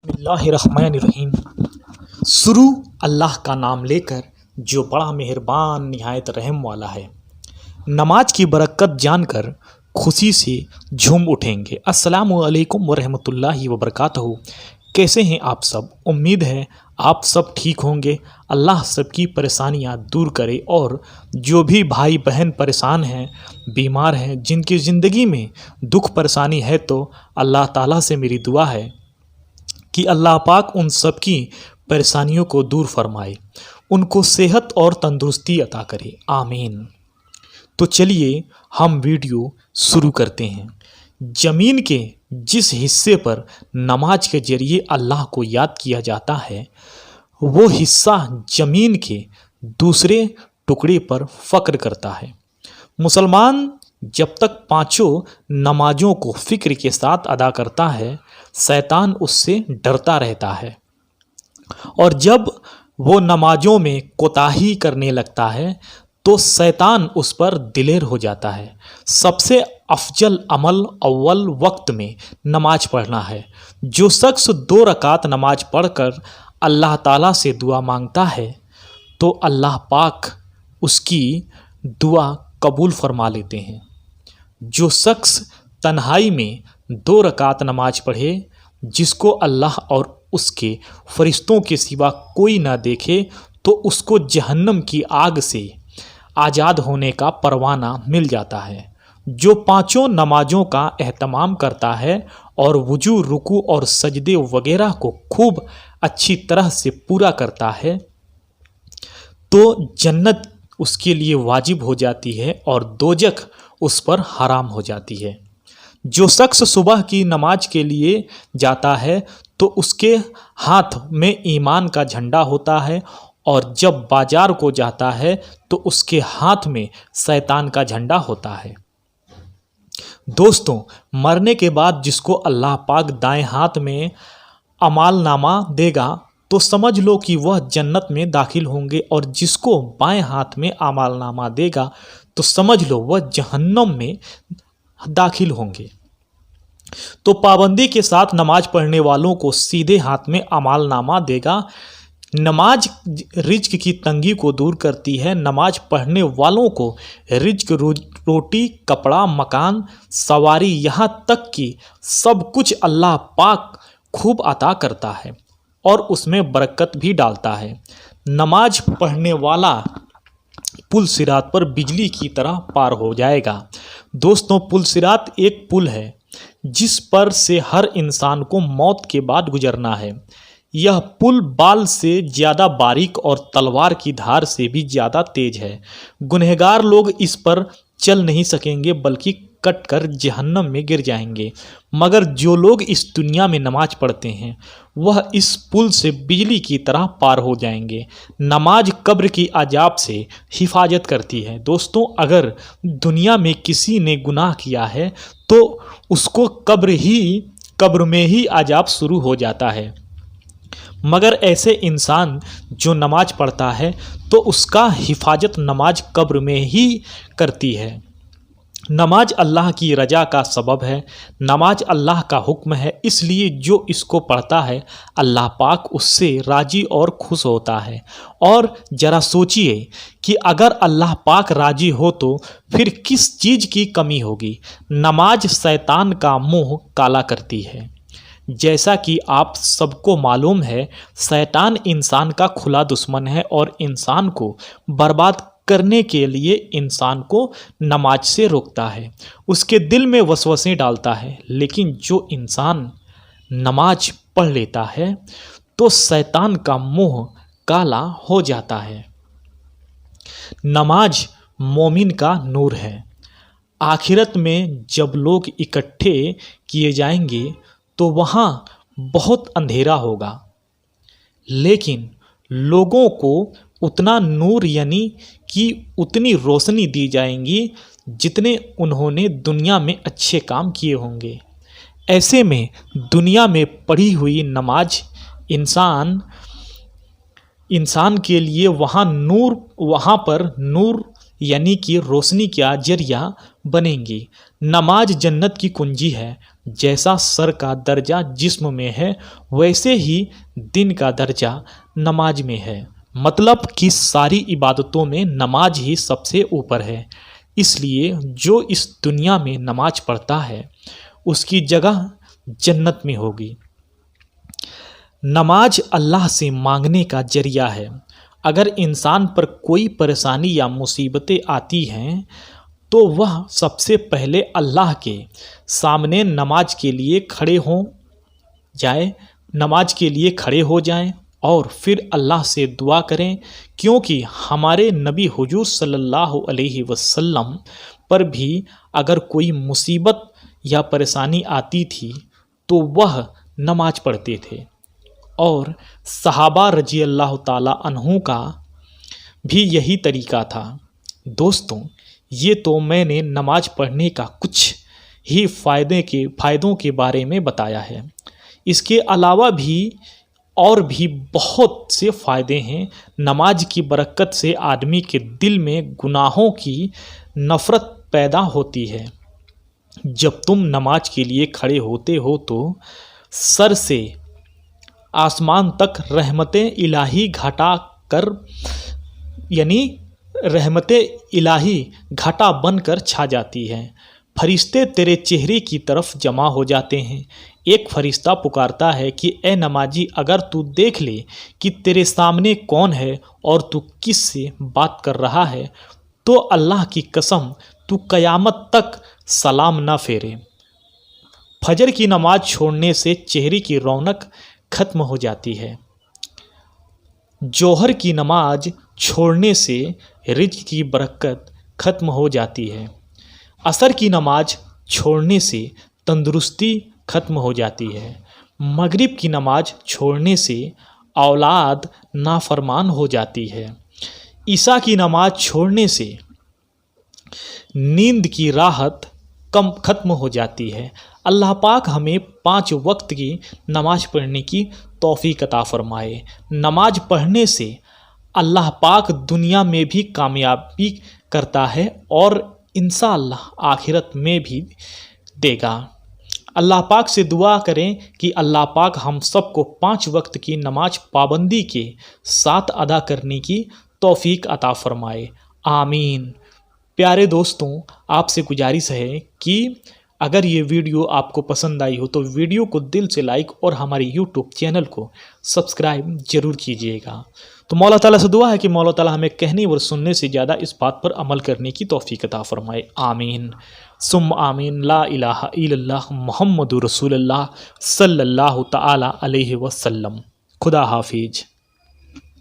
बिस्मिल्लाहिर्रहमानिर्रहीम। शुरू अल्लाह का नाम लेकर जो बड़ा मेहरबान निहायत रहम वाला है। नमाज की बरकत जानकर खुशी से झूम उठेंगे। अस्सलामु अलैकुम वरहमतुल्लाहि वबरकातुहू। कैसे हैं आप सब? उम्मीद है आप सब ठीक होंगे। अल्लाह सबकी परेशानियां दूर करे और जो भी भाई बहन परेशान हैं, बीमार हैं, जिनकी ज़िंदगी में दुख परेशानी है, तो अल्लाह ताला से मेरी दुआ है कि अल्लाह पाक उन सब की परेशानियों को दूर फरमाए, उनको सेहत और तंदुरुस्ती अता करे, आमीन। तो चलिए हम वीडियो शुरू करते हैं। ज़मीन के जिस हिस्से पर नमाज के ज़रिए अल्लाह को याद किया जाता है, वो हिस्सा ज़मीन के दूसरे टुकड़े पर फ़क्र करता है। मुसलमान जब तक पांचों नमाजों को फ़िक्र के साथ अदा करता है, शैतान उससे डरता रहता है, और जब वो नमाजों में कोताही करने लगता है तो शैतान उस पर दिलेर हो जाता है। सबसे अफजल अमल अव्वल वक्त में नमाज पढ़ना है। जो शख्स 2 रकात नमाज पढ़कर अल्लाह ताला से दुआ मांगता है तो अल्लाह पाक उसकी दुआ कबूल फरमा लेते हैं। जो शख्स तन्हाई में 2 रकात नमाज पढ़े, जिसको अल्लाह और उसके फरिश्तों के सिवा कोई ना देखे, तो उसको जहन्नम की आग से आज़ाद होने का परवाना मिल जाता है। जो 5 नमाजों का एहतमाम करता है और वुजू, रुकू और सजदे वगैरह को खूब अच्छी तरह से पूरा करता है, तो जन्नत उसके लिए वाजिब हो जाती है और दोजख उस पर हराम हो जाती है। जो शख्स सुबह की नमाज के लिए जाता है तो उसके हाथ में ईमान का झंडा होता है, और जब बाजार को जाता है तो उसके हाथ में शैतान का झंडा होता है। दोस्तों, मरने के बाद जिसको अल्लाह पाक दाएं हाथ में अमालनामा देगा तो समझ लो कि वह जन्नत में दाखिल होंगे, और जिसको बाएं हाथ में अमालनामा देगा तो समझ लो वह जहन्नम में दाखिल होंगे। तो पाबंदी के साथ नमाज पढ़ने वालों को सीधे हाथ में अमालनामा देगा। नमाज रिज्क की तंगी को दूर करती है। नमाज पढ़ने वालों को रिज्क, रोटी, कपड़ा, मकान, सवारी, यहाँ तक कि सब कुछ अल्लाह पाक खूब अता करता है और उसमें बरकत भी डालता है। नमाज पढ़ने वाला पुल सिरात पर बिजली की तरह पार हो जाएगा। दोस्तों, पुल सिरात एक पुल है जिस पर से हर इंसान को मौत के बाद गुजरना है। यह पुल बाल से ज़्यादा बारीक और तलवार की धार से भी ज़्यादा तेज है। गुनहगार लोग इस पर चल नहीं सकेंगे, बल्कि कटकर जहन्नम में गिर जाएंगे। मगर जो लोग इस दुनिया में नमाज पढ़ते हैं, वह इस पुल से बिजली की तरह पार हो जाएंगे। नमाज कब्र की अजाब से हिफाजत करती है। दोस्तों, अगर दुनिया में किसी ने गुनाह किया है तो उसको कब्र में ही अजाब शुरू हो जाता है। मगर ऐसे इंसान जो नमाज पढ़ता है तो उसका हिफाजत नमाज कब्र में ही करती है। नमाज अल्लाह की रजा का सबब है। नमाज अल्लाह का हुक्म है, इसलिए जो इसको पढ़ता है अल्लाह पाक उससे राजी और खुश होता है। और ज़रा सोचिए कि अगर अल्लाह पाक राजी हो तो फिर किस चीज़ की कमी होगी। नमाज शैतान का मुंह काला करती है। जैसा कि आप सबको मालूम है, शैतान इंसान का खुला दुश्मन है और इंसान को बर्बाद करने के लिए इंसान को नमाज से रोकता है, उसके दिल में वसवसे डालता है। लेकिन जो इंसान नमाज पढ़ लेता है तो शैतान का मुंह काला हो जाता है। नमाज मोमिन का नूर है। आखिरत में जब लोग इकट्ठे किए जाएंगे तो वहाँ बहुत अंधेरा होगा, लेकिन लोगों को उतना नूर यानी कि उतनी रोशनी दी जाएंगी जितने उन्होंने दुनिया में अच्छे काम किए होंगे। ऐसे में दुनिया में पढ़ी हुई नमाज इंसान के लिए वहाँ पर नूर यानी कि रोशनी का जरिया बनेंगी। नमाज जन्नत की कुंजी है। जैसा सर का दर्जा जिस्म में है वैसे ही दिन का दर्जा नमाज में है। मतलब कि सारी इबादतों में नमाज ही सबसे ऊपर है। इसलिए जो इस दुनिया में नमाज पढ़ता है उसकी जगह जन्नत में होगी। नमाज अल्लाह से मांगने का जरिया है। अगर इंसान पर कोई परेशानी या मुसीबतें आती हैं तो वह सबसे पहले अल्लाह के सामने नमाज के लिए खड़े हो जाएं और फिर अल्लाह से दुआ करें, क्योंकि हमारे नबी हुजूर सल्लल्लाहु अलैहि वसल्लम पर भी अगर कोई मुसीबत या परेशानी आती थी तो वह नमाज पढ़ते थे। और सहाबा रजी अल्लाह ताला अन्हु का भी यही तरीका था। दोस्तों, ये तो मैंने नमाज पढ़ने का कुछ ही फ़ायदों के बारे में बताया है। इसके अलावा भी और भी बहुत से फ़ायदे हैं। नमाज की बरकत से आदमी के दिल में गुनाहों की नफ़रत पैदा होती है। जब तुम नमाज के लिए खड़े होते हो तो सर से आसमान तक रहमतें इलाही घटा बनकर छा जाती हैं। फरिश्ते तेरे चेहरे की तरफ जमा हो जाते हैं। एक फरिश्ता पुकारता है कि ए नमाजी, अगर तू देख ले कि तेरे सामने कौन है और तू किस से बात कर रहा है तो अल्लाह की कसम तू क़यामत तक सलाम ना फेरे। फजर की नमाज छोड़ने से चेहरे की रौनक खत्म हो जाती है। जोहर की नमाज छोड़ने से रिज़्क़ की बरकत खत्म हो जाती है। असर की नमाज छोड़ने से तंदुरुस्ती खत्म हो जाती है। मगरिब की नमाज छोड़ने से औलाद नाफरमान हो जाती है। ईशा की नमाज छोड़ने से नींद की राहत खत्म हो जाती है। अल्लाह पाक हमें 5 वक्त की नमाज पढ़ने की तौफीक अता फरमाए। नमाज पढ़ने से अल्लाह पाक दुनिया में भी कामयाबी करता है और इंशाअल्लाह आखिरत में भी देगा। अल्लाह पाक से दुआ करें कि अल्लाह पाक हम सबको 5 वक्त की नमाज पाबंदी के साथ अदा करने की तौफीक अता फरमाए। आमीन। प्यारे दोस्तों, आपसे गुजारिश है कि अगर ये वीडियो आपको पसंद आई हो तो वीडियो को दिल से लाइक और हमारे यूट्यूब चैनल को सब्सक्राइब जरूर कीजिएगा। तो मौला ताला से दुआ है कि मौला ताला हमें कहने और सुनने से ज़्यादा इस बात पर अमल करने की तौफीक अता फरमाए। आमीन सुम आमीन। ला इलाहा इल्लल्लाह मुहम्मदुर रसूलुल्लाह सल्लल्लाहु तआला अलैहि वसल्लम। खुदा हाफिज।